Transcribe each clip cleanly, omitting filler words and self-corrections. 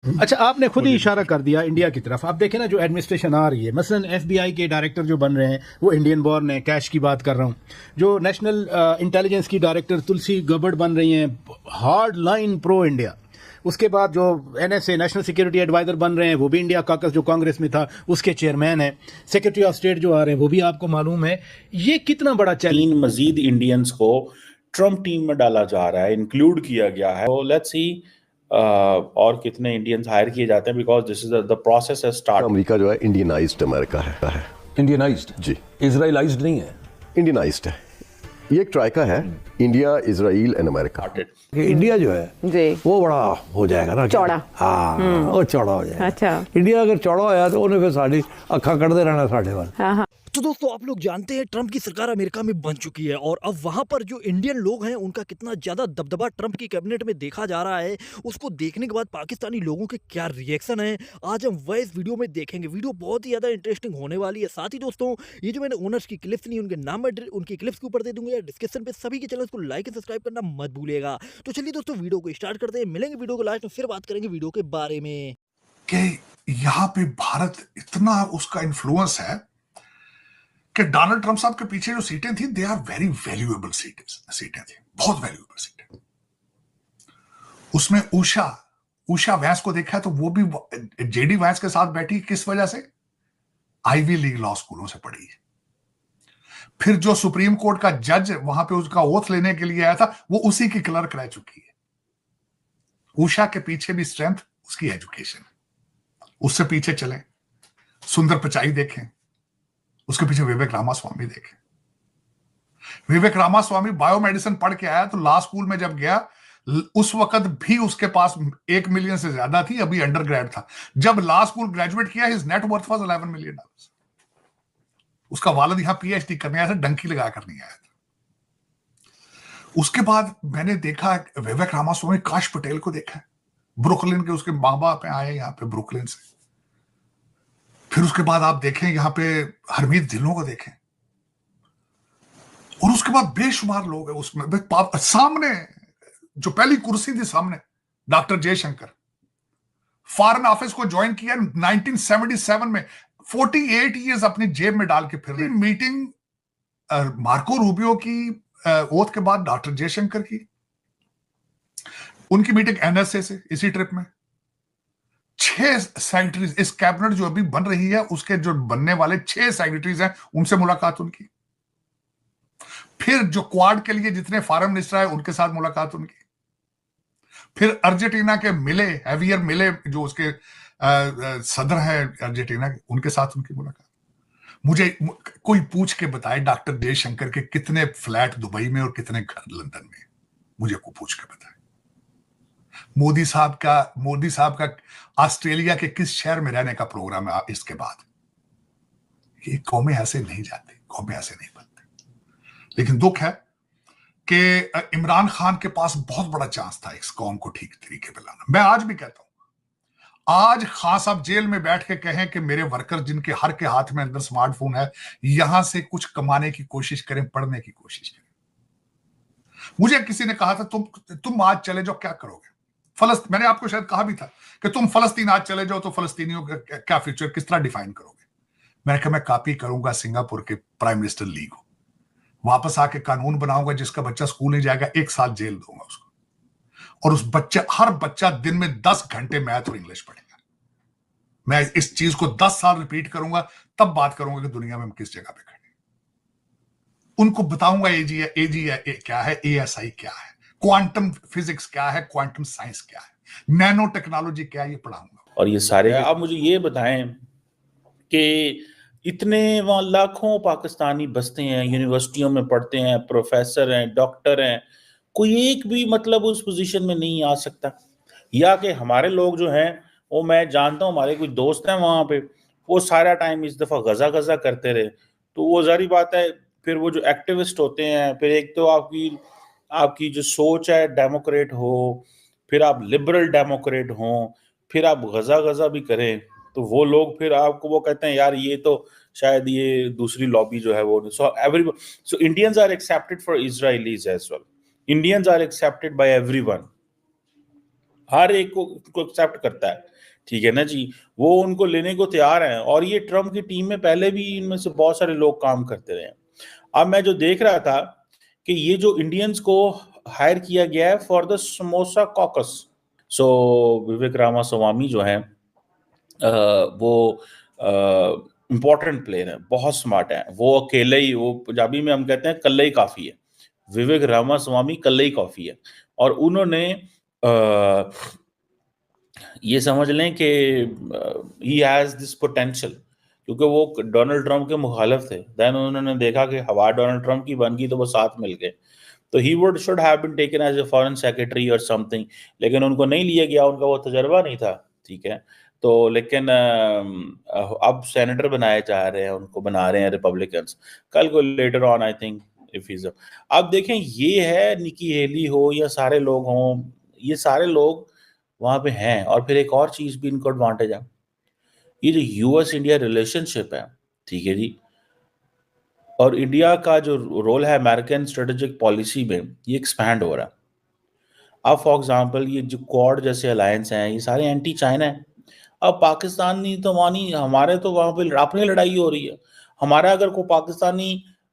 अच्छा, आपने खुद ही इशारा कर दिया इंडिया की तरफ। आप देखें ना, जो एडमिनिस्ट्रेशन आ रही है, मसलन एफबीआई के डायरेक्टर जो बन रहे हैं वो इंडियन बॉर्न है, कैश की बात कर रहा हूँ। जो नेशनल इंटेलिजेंस की डायरेक्टर तुलसी गबड़ बन रही हैं, हार्ड लाइन प्रो इंडिया। उसके बाद जो एनएसए नेशनल सिक्योरिटी एडवाइजर बन रहे हैं, वो भी इंडिया काकस जो कांग्रेस में था उसके चेयरमैन है। सेक्रेटरी ऑफ स्टेट जो आ रहे हैं वो भी आपको मालूम है। ये कितना बड़ा चैलेंज। 3 मजीद इंडियंस को ट्रम्प टीम में डाला जा रहा है, इंक्लूड किया गया है। तो लेट्स सी और कितने इंडियंस हायर किए जाते हैं, because this is the process has start. America जो है इंडियनाइज्ड अमेरिका है। इंडियनाइज्ड जी, इजराइलाइज्ड नहीं है, इंडियनाइज्ड है। ये एक ट्राइका है, India, Israel and America. India जो है जी वो बड़ा हो जाएगा ना, चौड़ा। हाँ वो चौड़ा हो जाएगा। अच्छा। इंडिया अगर चौड़ा होया तो उन्हें फिर साड़ी अखा कटते रहना साढ़े वाल। हाँ हाँ तो दोस्तों, आप लोग जानते हैं ट्रंप की सरकार अमेरिका में बन चुकी है और अब वहां पर जो इंडियन लोग हैं उनका कितना ज्यादा दबदबा ट्रंप की कैबिनेट में देखा जा रहा है। उसको देखने के बाद पाकिस्तानी लोगों के क्या रिएक्शन है, आज हम वह इस वीडियो में देखेंगे। वीडियो बहुत ही ज्यादा इंटरेस्टिंग होने वाली है। साथ ही दोस्तों, ये जो मैंने ओनर्स की क्लिप्स ली, उनके नाम मैं उनकी क्लिप्स के ऊपर दे दूंगा, डिस्क्रिप्शन पे सभी के चैनल को लाइक एंड सब्सक्राइब करना मत भूलिएगा। तो चलिए दोस्तों, वीडियो को स्टार्ट करते हैं। मिलेंगे वीडियो को लास्ट में, फिर बात करेंगे वीडियो के बारे में कि यहाँ पे भारत इतना उसका इन्फ्लुएंस है कि डोनाल्ड ट्रंप साहब के पीछे जो सीटें थी, दे आर वेरी वैल्यूएबल सीटें थी, बहुत वैल्यूएबल सीटें। उसमें उषा वैंस को देखा है तो वो भी जेडी वैंस के साथ बैठी, किस वजह से? आईवी लीग लॉ स्कूलों से पढ़ी है। फिर जो सुप्रीम कोर्ट का जज वहां पे उसका ओथ लेने के लिए आया था, वो उसी की क्लर्क रह चुकी है। उषा के पीछे भी स्ट्रेंथ उसकी एजुकेशन। उससे पीछे चले, सुंदर पिचाई देखें, उसके पीछे विवेक रामास्वामी देखें। विवेक रामास्वामी बायोमेडिसिन पढ़ के आया, तो लॉ स्कूल में जब गया उस वक्त भी उसके पास 1 मिलियन से ज्यादा थी, अभी अंडर ग्रेड था। जब लॉ स्कूल ग्रेजुएट किया, his net worth was $11 million. उसका वालिद यहां पीएचडी करने आया था, डंकी लगा कर नहीं आया था। उसके बाद मैंने देखा विवेक रामास्वामी, काश पटेल को देखा, ब्रुकलिन के उसके माँ बाप आए यहाँ पे ब्रुकलिन से। फिर उसके बाद आप देखें यहाँ पे हरमीत ढिल्लों को देखें, और उसके बाद बेशुमार लोग हैं उसमें। सामने जो पहली कुर्सी थी, सामने डॉक्टर जयशंकर, फॉरेन ऑफिस को ज्वाइन किया 1977 में, 48 इयर्स अपनी जेब में डाल के फिर रहे। मीटिंग मार्को रूबियो की ओथ के बाद डॉक्टर जयशंकर की, उनकी मीटिंग एनएसए से इसी ट्रिप में। 6 सेक्रेटरीज, इस कैबिनेट जो अभी बन रही है उसके जो बनने वाले 6 सेक्रेटरीज हैं, उनसे मुलाकात उनकी। फिर जो क्वाड के लिए जितने फॉरेन मिनिस्टर आए, उनके साथ मुलाकात उनकी। फिर अर्जेंटीना के मिले, हैवियर मिले, जो उसके सदर हैं अर्जेंटीना के, उनके साथ उनकी मुलाकात। मुझे कोई पूछ के बताए डॉक्टर जयशंकर के कितने फ्लैट दुबई में और कितने घर लंदन में, मुझे को पूछ के बताए। मोदी साहब का ऑस्ट्रेलिया के किस शहर में रहने का प्रोग्राम है इसके बाद। ये कौमें ऐसे नहीं जाती, कौमें ऐसे नहीं बनती। लेकिन दुख है कि इमरान खान के पास बहुत बड़ा चांस था इस कौम को ठीक तरीके पे लाना। मैं आज भी कहता हूं, आज खान साहब जेल में बैठ के कहें कि मेरे वर्कर जिनके हर के हाथ में अंदर स्मार्टफोन है, यहां से कुछ कमाने की कोशिश करें, पढ़ने की कोशिश करें। मुझे किसी ने कहा था तुम आज चले जाओ, क्या करोगे? मैंने आपको शायद कहा भी था कि तुम फलस्तीन आज चले जाओ तो फलस्तीनियों का क्या फ्यूचर, किस तरह डिफाइन करोगे? मैंने कहा मैं कॉपी करूंगा सिंगापुर के प्राइम मिनिस्टर ली को, वापस आके कानून बनाऊंगा, जिसका बच्चा स्कूल नहीं जाएगा 1 साल जेल दूंगा उसको, और उस हर बच्चा दिन में 10 घंटे मैथ और इंग्लिश पढ़ेगा। मैं इस चीज को 10 साल रिपीट करूंगा, तब बात करूंगा कि दुनिया में हम किस जगह पे खड़े। उनको बताऊंगा एजी क्या है, एएसआई क्या है, क्वांटम फिजिक्स क्या है, क्वांटम साइंस क्या है, नैनो टेक्नोलॉजी क्या है, ये पढ़ाऊंगा। और ये सारे आप मुझे ये बताएं कि इतने वहां लाखों पाकिस्तानी बसते हैं, यूनिवर्सिटियों में पढ़ते हैं, प्रोफेसर हैं, डॉक्टर हैं, कोई एक भी मतलब उस पोजीशन में नहीं आ सकता? या कि हमारे लोग जो हैं, वो मैं जानता हूं, हमारे कोई दोस्त हैं वहां पे, वो सारा टाइम इस दफा गजा करते रहे, तो वो जारी बात है। फिर वो जो एक्टिविस्ट होते हैं, फिर एक तो आपकी जो सोच है डेमोक्रेट हो, फिर आप लिबरल डेमोक्रेट हो, फिर आप गजा भी करें, तो वो लोग फिर आपको वो कहते हैं यार ये तो शायद ये दूसरी लॉबी जो है वो। So Indians are accepted for Israelis as well, Indians are accepted by everyone, हर एक को एक्सेप्ट करता है, ठीक है ना जी, वो उनको लेने को तैयार है। और ये ट्रम्प की टीम में पहले भी इनमें से बहुत सारे लोग काम करते रहे हैं। अब मैं जो देख रहा था कि ये जो इंडियंस को हायर किया गया है फॉर द समोसा कॉकस, सो विवेक रामास्वामी जो है वो इम्पोर्टेंट प्लेयर है, बहुत स्मार्ट है, वो अकेले ही, वो पंजाबी में हम कहते हैं कल्ले ही काफी है, विवेक रामास्वामी कल्ले ही काफी है। और उन्होंने ये समझ लें कि ही हैज दिस पोटेंशियल, क्योंकि वो डोनाल्ड ट्रम्प के मुखालिफ थे, देन उन्होंने देखा कि हवा डोनाल्ड ट्रम्प की बन गई तो वो साथ मिल गए, तो he would should have been taken as a foreign secretary और समथिंग, लेकिन उनको नहीं लिया गया, उनका वो तजर्बा नहीं था, ठीक है। तो लेकिन अब सेनेटर बनाए जा रहे हैं, उनको बना रहे हैं रिपब्लिकन्स, कल को later on I think if is. अब देखें, ये है निकी हेली हो या सारे लोग हों, ये सारे लोग वहां पे हैं। और फिर एक और चीज भी इनको एडवांटेज है, ये जो यूएस इंडिया रिलेशनशिप है, ठीक है जी, और इंडिया का जो रोल है अमेरिकन स्ट्रेटेजिक पॉलिसी में, ये एक्सपैंड हो रहा है। अब फॉर एग्जांपल ये जो क्वाड जैसे अलायंस हैं, ये सारे एंटी चाइना है। अब पाकिस्तानी तो मानी, हमारे तो वहां पे अपनी लड़ाई हो रही है। हमारा अगर कोई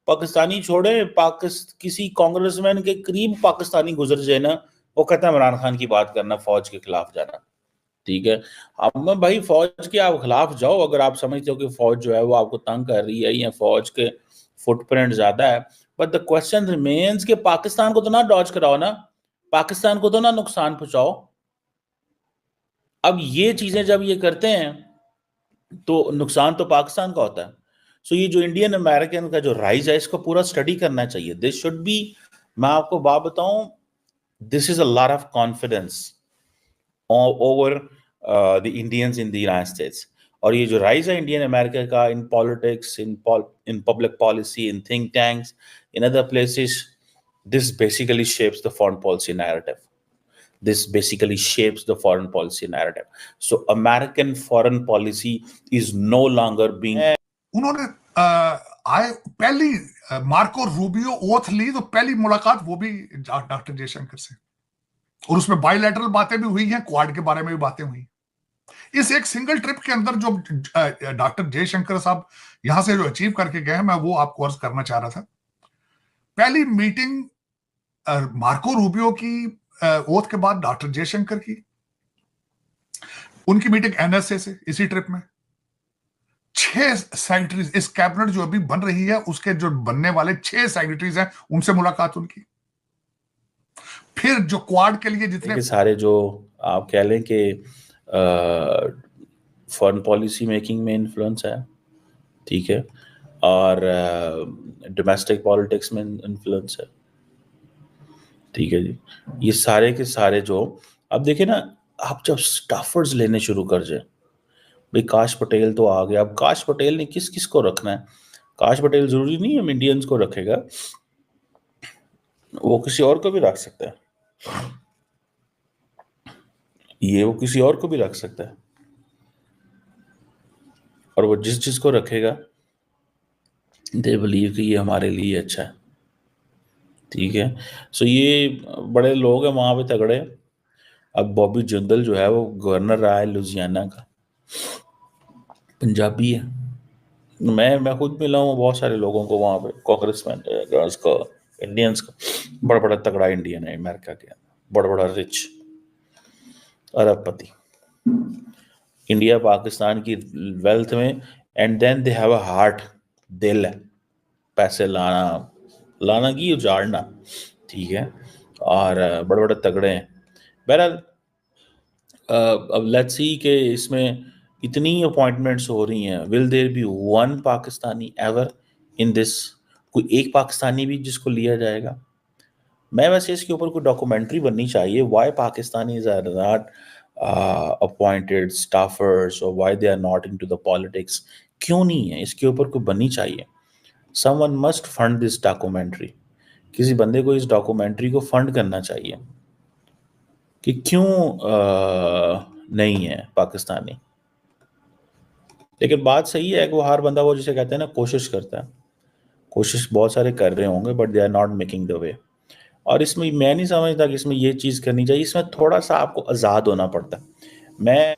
पाकिस्तानी छोड़े, किसी कांग्रेसमैन के करीब पाकिस्तानी गुजर जाए ना, वो कहता है इमरान खान की बात करना, फौज के खिलाफ जाना, ठीक है। अब भाई फौज के आप खिलाफ जाओ अगर आप समझते हो कि फौज जो है वो आपको तंग कर रही है या फौज के फुटप्रिंट ज्यादा है, बट द क्वेश्चन रिमेन्स कि पाकिस्तान को तो ना डॉज कराओ ना, पाकिस्तान को तो ना नुकसान पहुंचाओ। अब ये चीजें जब ये करते हैं तो नुकसान तो पाकिस्तान का होता है। सो ये जो इंडियन अमेरिकन का जो राइज है, इसको पूरा स्टडी करना चाहिए। दिस शुड बी, मैं आपको बात बताऊं, this is a lot of confidence over the Indians in the United states. और ये जो राइज है इंडियन अमेरिका का in politics, in public policy, in think tanks, in other places, this basically shapes the foreign policy narrative. This basically shapes the foreign policy narrative. So American foreign policy is no longer being उन्होंने आए पहली Marco Rubio oath ली, तो पहली मुलाकात वो भी doctor Jaishankar से, और उसमें बायलैटरल बातें भी हुई हैं, क्वाड के बारे में भी बातें हुई। इस एक सिंगल ट्रिप के अंदर जो डॉक्टर जयशंकर साहब यहां से जो अचीव करके गए हैं, मैं वो आपको अर्ज करना चाह रहा था। पहली मीटिंग मार्को रूबियो की ओथ के बाद डॉक्टर जयशंकर की, उनकी मीटिंग एनएसए से इसी ट्रिप में 6 सेक्रेटरीज, इस कैबिनेट जो अभी बन रही है उसके जो बनने वाले 6 सेक्रेटरीज हैं, उनसे मुलाकात उनकी। फिर जो क्वाड के लिए जितने सारे जो आप कह लें कि फॉरेन पॉलिसी मेकिंग में इन्फ्लुएंस है, ठीक है, और डोमेस्टिक पॉलिटिक्स में इन्फ्लुएंस है, ठीक है जी, ये सारे के सारे जो, अब देखिए ना, आप जब स्टाफर्स लेने शुरू कर जाए, भाई काश पटेल तो आ गया, अब काश पटेल ने किस किस को रखना है? काश पटेल जरूरी नहीं है इंडियंस को रखेगा, वो किसी और को भी रख सकता है, ये वो किसी और को भी रख सकता है, और वो जिस जिस को रखेगा दे बिलीव कि ये हमारे लिए अच्छा है, ठीक है। सो ये बड़े लोग हैं वहां पे तगड़े। अब बॉबी जिंदल जो है वो गवर्नर रहा है लुजियाना का, पंजाबी है। मैं खुद मिला हूँ बहुत सारे लोगों को वहां पे, कांग्रेसमैन को, इंडियंस का, बड़ा बड़ा तगड़ा इंडियन है अमेरिका के, बड़ा बड़ा रिच अरबपति, इंडिया पाकिस्तान की वेल्थ में, and then they have a heart, दिल है, पैसे लाना की उजाड़ना, ठीक है, और बड़े बड़े तगड़े हैं। बहरहाल अब लेट्स सी कि इसमें इतनी अपॉइंटमेंट्स हो रही हैं, will there be one Pakistani ever in this, कोई एक पाकिस्तानी भी जिसको लिया जाएगा? मैं वैसे इसके ऊपर कोई डॉक्यूमेंट्री बननी चाहिए, why Pakistanis are not appointed staffers और why they are not into the politics, क्यों नहीं है, इसके ऊपर कोई बननी चाहिए। Someone must fund this documentary, किसी बंदे को इस डॉक्यूमेंट्री को फंड करना चाहिए कि क्यों नहीं है पाकिस्तानी। लेकिन बात सही है कि वो हर बंदा, वो जिसे कहते हैं ना, कोशिश करता है, कोशिश बहुत सारे कर रहे होंगे, but they are not making the way. और इसमें मैं नहीं समझता कि इसमें ये चीज़ करनी चाहिए, इसमें थोड़ा-सा आपको आज़ाद होना पड़ता है। मैं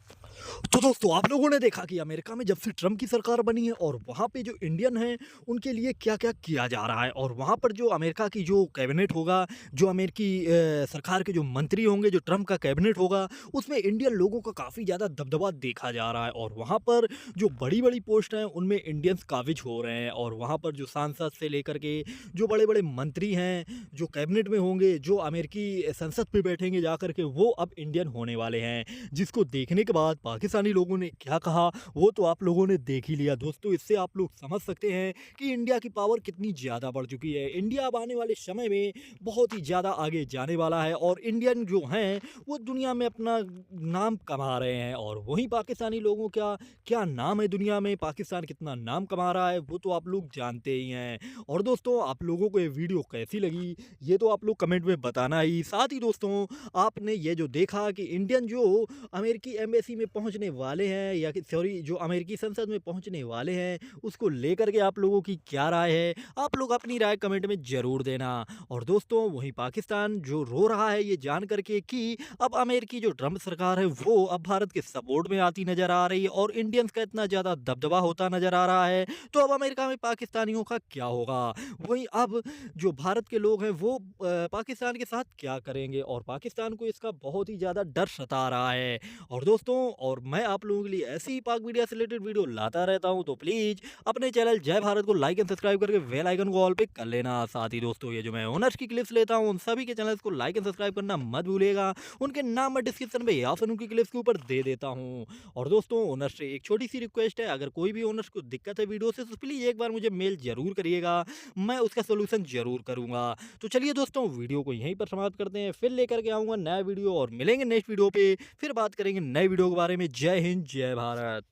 तो दोस्तों आप लोगों ने देखा कि अमेरिका में जब से ट्रम्प की सरकार बनी है और वहाँ पे जो इंडियन हैं उनके लिए क्या-क्या किया जा रहा है और वहाँ पर जो अमेरिका की जो कैबिनेट होगा, जो अमेरिकी सरकार के जो मंत्री होंगे, जो ट्रम्प का कैबिनेट होगा, उसमें इंडियन लोगों का काफ़ी ज़्यादा दबदबा देखा जा रहा है और वहाँ पर जो बड़ी-बड़ी पोस्ट हैं उनमें इंडियंस काबिज हो रहे हैं और वहाँ पर जो सांसद से लेकर के जो बड़े-बड़े मंत्री हैं, जो कैबिनेट में होंगे, जो अमेरिकी संसद पे बैठेंगे जाकर के वो अब इंडियन होने वाले हैं। जिसको देखने के बाद पाकिस्तानी लोगों ने क्या कहा वो तो आप लोगों ने देख ही लिया दोस्तों। इससे आप लोग समझ सकते हैं कि इंडिया की पावर कितनी ज़्यादा बढ़ चुकी है। इंडिया अब आने वाले समय में बहुत ही ज़्यादा आगे जाने वाला है और इंडियन जो हैं वो दुनिया में अपना नाम कमा रहे हैं और वहीं पाकिस्तानी लोगों का क्या नाम है दुनिया में, पाकिस्तान कितना नाम कमा रहा है वो तो आप लोग जानते ही हैं। और दोस्तों आप लोगों को ये वीडियो कैसी लगी ये तो आप लोग कमेंट में बताना ही। साथ ही दोस्तों आपने ये जो देखा कि इंडियन जो अमेरिकी एम्बेसी में पहुंचने वाले हैं या कि सॉरी जो अमेरिकी संसद में पहुंचने वाले हैं उसको लेकर के आप लोगों की क्या राय है, आप लोग अपनी राय कमेंट में ज़रूर देना। और दोस्तों वहीं पाकिस्तान जो रो रहा है ये जान करके कि अब अमेरिकी जो ट्रम्प सरकार है वो अब भारत के सपोर्ट में आती नज़र आ रही है और इंडियंस का इतना ज़्यादा दबदबा होता नज़र आ रहा है, तो अब अमेरिका में पाकिस्तानियों का क्या होगा। वहीं अब जो भारत के लोग हैं वो पाकिस्तान के साथ क्या करेंगे और पाकिस्तान को इसका बहुत ही ज़्यादा डर सता रहा है। और दोस्तों और मैं आप लोगों के लिए ऐसी ही पाक मीडिया से रिलेटेड वीडियो लाता रहता हूं, तो प्लीज़ अपने चैनल जय भारत को लाइक एंड सब्सक्राइब करके बेल आइकन को ऑल पे कर लेना। साथ ही दोस्तों ये जो मैं ओनर्स की क्लिप्स लेता हूं उन सभी के चैनल्स को लाइक एंड सब्सक्राइब करना मत भूलिएगा। उनके नाम मैं डिस्क्रिप्शन में या फिर उनकी क्लिप्स के ऊपर दे देता हूँ। और दोस्तों ओनर्स से एक छोटी सी रिक्वेस्ट है, अगर कोई भी ओनर्स को दिक्कत है वीडियो से तो प्लीज़ एक बार मुझे मेल जरूर करिएगा, मैं उसका सोल्यूशन जरूर करूँगा। तो चलिए दोस्तों वीडियो को यहीं पर समाप्त करते हैं, फिर लेकर के आऊँगा नया वीडियो और मिलेंगे नेक्स्ट वीडियो पे, फिर बात करेंगे नए वीडियो के बारे में। जय हिंद जय भारत।